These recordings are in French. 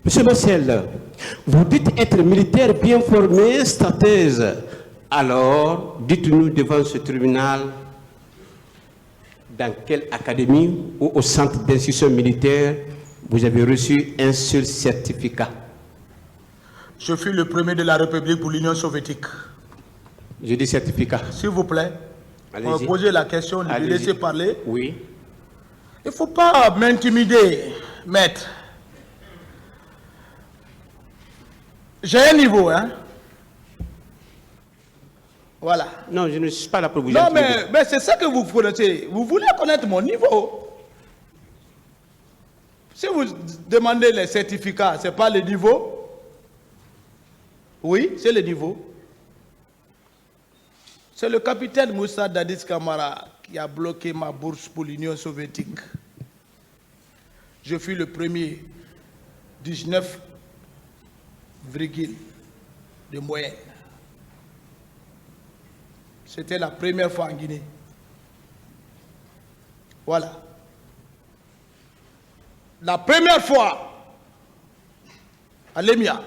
Monsieur Marcel, vous dites être militaire bien formé, stratège. Alors, dites-nous devant ce tribunal, dans quelle académie ou au centre d'instruction militaire vous avez reçu un seul certificat? Je fus le premier de la République pour l'Union soviétique. Je dis certificat. S'il vous plaît, on va poser la question, de laisser parler. Oui. Il ne faut pas m'intimider, maître. J'ai un niveau, hein. Voilà. Non, je ne suis pas là pour vous Non, intimider. mais c'est ça que vous connaissez. Vous voulez connaître mon niveau. Si vous demandez les certificats, ce n'est pas le niveau. Oui, c'est le niveau. C'est le capitaine Moussa Dadis Kamara qui a bloqué ma bourse pour l'Union soviétique. Je fus le premier 19 virgule de moyenne. C'était la première fois en Guinée. Voilà. La première fois à l'EMIA,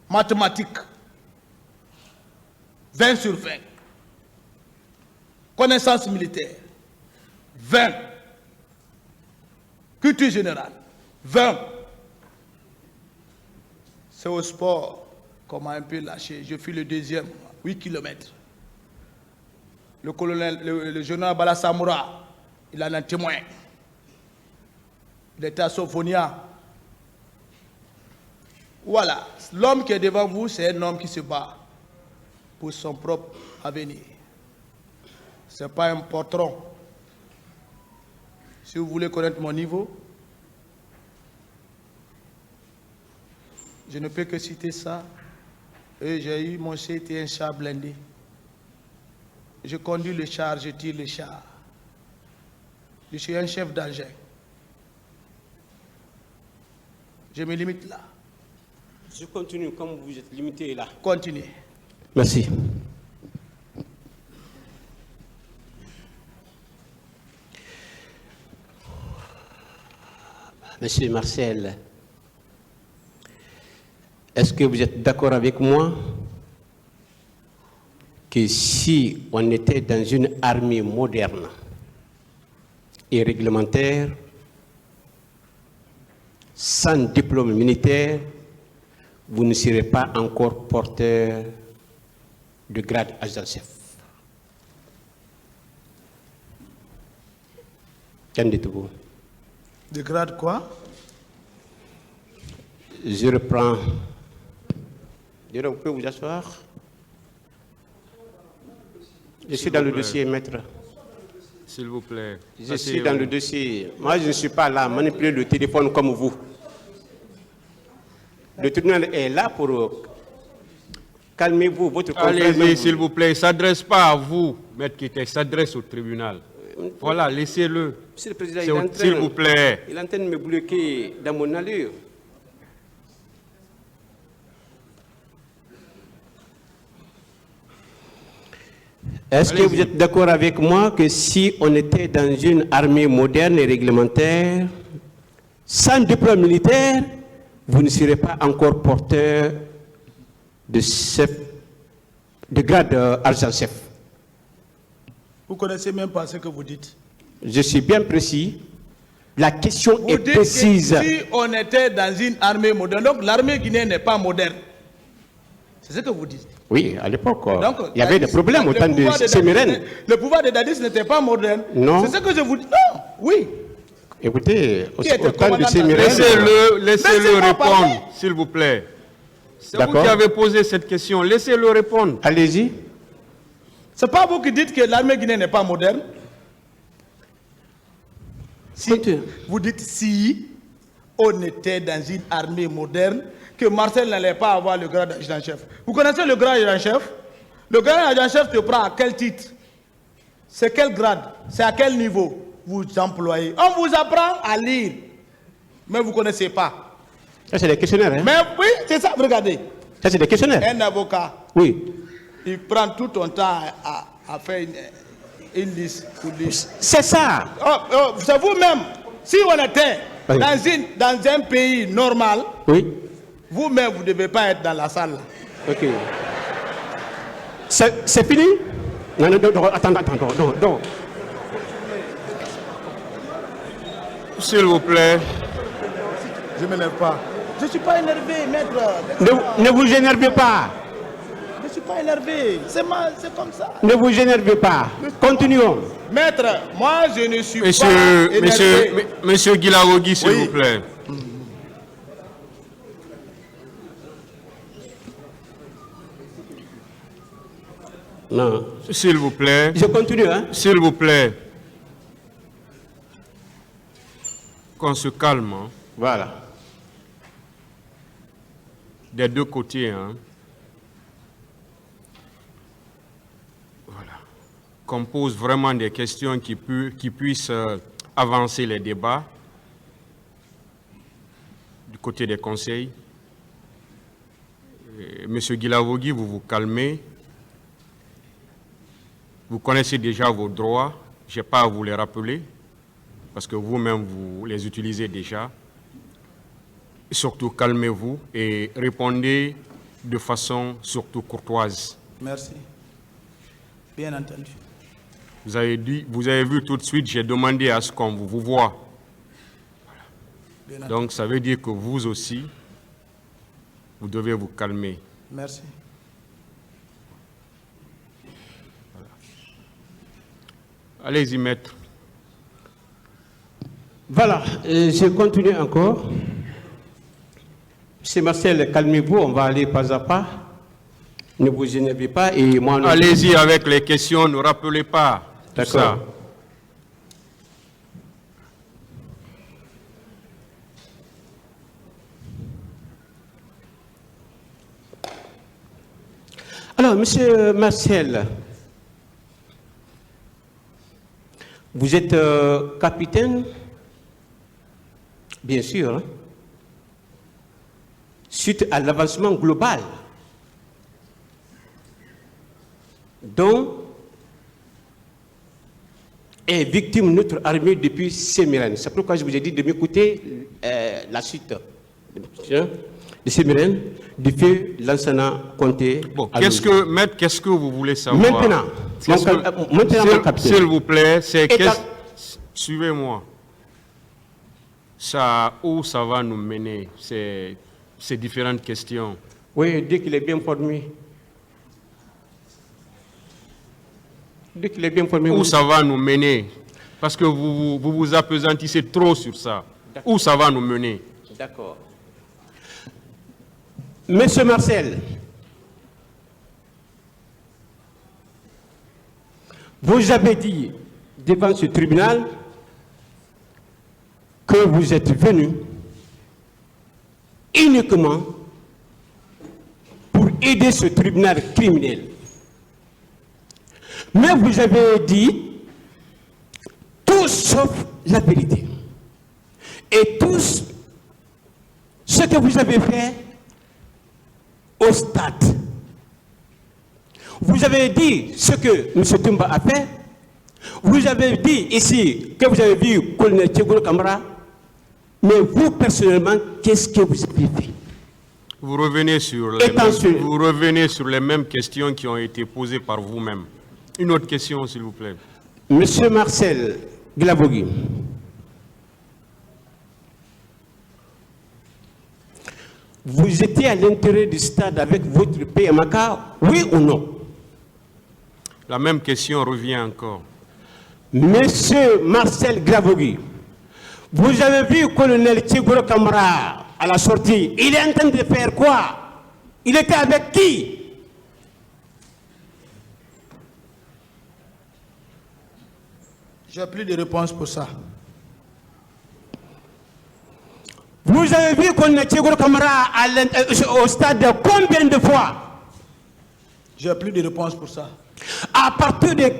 mathématiques, 20 sur 20. Connaissance militaire, 20. Culture générale, 20. C'est au sport qu'on m'a un peu lâché. Je fus le deuxième, 8 km. Le colonel, le général Bala Samoura, il en a un témoin. Il était à Sophonia. Voilà. L'homme qui est devant vous, c'est un homme qui se bat pour son propre avenir. Ce n'est pas un patron. Si vous voulez connaître mon niveau, je ne peux que citer ça. Et j'ai eu mon CT, un char blindé. Je conduis le char, je tire le char. Je suis un chef d'engin. Je me limite là. Je continue comme vous êtes limité là. Continuez. Merci. Monsieur Marcel, est-ce que vous êtes d'accord avec moi que si on était dans une armée moderne et réglementaire, sans diplôme militaire, vous ne serez pas encore porteur de grade adjudant-chef? Qu'en dites-vous? De grade quoi? Je reprends. Vous pouvez vous asseoir? Je suis dans le dossier, maître. S'il vous plaît. Je suis dans le dossier. Moi, je ne suis pas là à manipuler le téléphone comme vous. Le tribunal est là pour calmer-vous, votre confrère. Allez-y, s'il vous plaît. Il ne s'adresse pas à vous, maître Kité, il s'adresse au tribunal. Voilà, laissez-le. Monsieur le Président, s'il vous plaît. Il est en train de me bloquer dans mon allure. Est-ce que vous êtes d'accord avec moi que si on était dans une armée moderne et réglementaire, sans diplôme militaire, vous ne serez pas encore porteur de chef, de grade adjudant-chef? Vous ne connaissez même pas ce que vous dites. Je suis bien précis. La question Vous est dites précise. que si on était dans une armée moderne, donc l'armée guinéenne n'est pas moderne. C'est ce que vous dites. Oui, à l'époque, il y avait des problèmes au temps de Sémérène. Le pouvoir de Dadis n'était pas moderne. Non. C'est ce que je vous dis. Non, oui. Écoutez, au temps de commandant Sémérène... Laissez-le répondre, s'il vous plaît. C'est vous qui avez posé cette question. Laissez-le répondre. Allez-y. Ce n'est pas vous qui dites que l'armée guinéenne n'est pas moderne. Si, vous dites si on était dans une armée moderne, que Marcel n'allait pas avoir le grade d'adjudant-chef. Vous connaissez le grade d'adjudant-chef? Le grade d'adjudant-chef te prend à quel titre? C'est quel grade? C'est à quel niveau vous employez? On vous apprend à lire, mais vous ne connaissez pas. Ça, c'est des questionnaires, hein? Mais oui, c'est ça, regardez. Ça, c'est des questionnaires. Un avocat, oui, il prend tout son temps à faire une liste pour lire. c'est ça. C'est vous-même. Si on était Dans un pays normal, Oui. vous-même, vous ne devez pas être dans la salle. Là. Ok. C'est fini? Non, attends, non. S'il vous plaît. Je ne m'énerve pas. Je ne suis pas énervé, maître. Ne vous énervez pas. Je ne suis pas énervé. C'est comme ça. Ne vous énervez pas. Continuons. Maître, moi, je ne suis pas énervé. Monsieur Guilaogi, s'il Oui. vous plaît. Non. S'il vous plaît. Je continue, hein? S'il vous plaît. Qu'on se calme. Hein. Voilà. Des deux côtés. Hein. Voilà. Qu'on pose vraiment des questions qui puissent avancer les débats du côté des conseils. Monsieur Guilaogi, vous vous calmez. Vous connaissez déjà vos droits. Je n'ai pas à vous les rappeler, parce que vous-même, vous les utilisez déjà. Surtout, calmez-vous et répondez de façon surtout courtoise. Merci. Bien entendu. Vous avez vu tout de suite, j'ai demandé à ce qu'on vous voit. Bien Donc, ça veut dire que vous aussi, vous devez vous calmer. Merci. Allez-y, maître. Voilà, je continue encore. Monsieur Marcel, calmez-vous, on va aller pas à pas. Ne vous énervez pas et moi... Allez-y avec les questions, ne rappelez pas tout ça. D'accord. Alors, monsieur Marcel, vous êtes capitaine, bien sûr, hein, suite à l'avancement global dont est victime notre armée depuis Sémérène. C'est pourquoi je vous ai dit de m'écouter la suite de Sémérène, du feu Lansana Conté. Bon, maître, qu'est-ce que vous voulez savoir? Maintenant, mon capitaine. S'il vous plaît, suivez-moi. Où ça va nous mener, ces différentes questions? Oui, dès qu'il est bien formé. Dès qu'il est bien formé. Où ça va nous mener? Parce que vous appesantissez trop sur ça. Où ça va nous mener? D'accord. Monsieur Marcel, vous avez dit devant ce tribunal que vous êtes venu uniquement pour aider ce tribunal criminel. Mais vous avez dit tout sauf la vérité. Et tout ce que vous avez fait au stade. Vous avez dit ce que M. Toumba a fait. Vous avez dit ici que vous avez vu colonel Tchegouro Kamara. Mais vous, personnellement, qu'est-ce que vous avez fait? Vous revenez sur les mêmes questions qui ont été posées par vous-même. Une autre question, s'il vous plaît. Monsieur Marcel Guilaogi, vous étiez à l'intérieur du stade avec votre PMK, oui ou non? La même question revient encore. Monsieur Marcel Guilaogi, vous avez vu le colonel Tchegouro Kamara à la sortie. Il est en train de faire quoi? Il était avec qui? J'ai plus de réponse pour ça. Vous avez vu qu'on a Tchegouro Kamara au stade combien de fois? J'ai plus de réponse pour ça. À partir de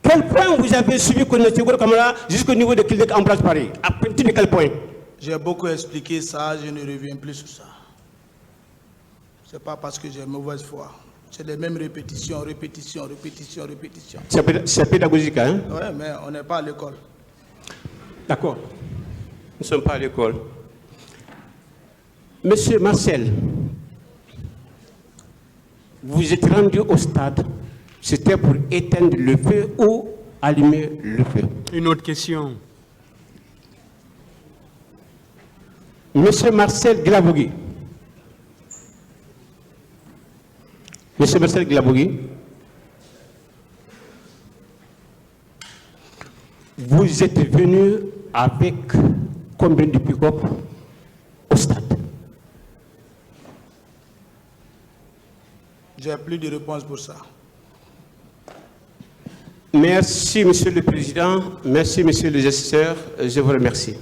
quel point vous avez suivi qu'on a Tchegouro Kamara jusqu'au niveau de Kildek en place Paris? À partir de quel point? J'ai beaucoup expliqué ça, je ne reviens plus sur ça. Ce n'est pas parce que j'ai mauvaise foi. C'est les mêmes répétitions. C'est pédagogique, hein? Oui, mais on n'est pas à l'école. D'accord. ne sommes pas à l'école. Monsieur Marcel, vous êtes rendu au stade, c'était pour éteindre le feu ou allumer le feu? Une autre question. Monsieur Marcel Glabogui. Monsieur Marcel Glabogui, vous êtes venu avec combien de pick-up au stade? J'ai plus de réponse pour ça. Merci, Monsieur le Président. Merci, Monsieur le gestionnaire. Je vous remercie.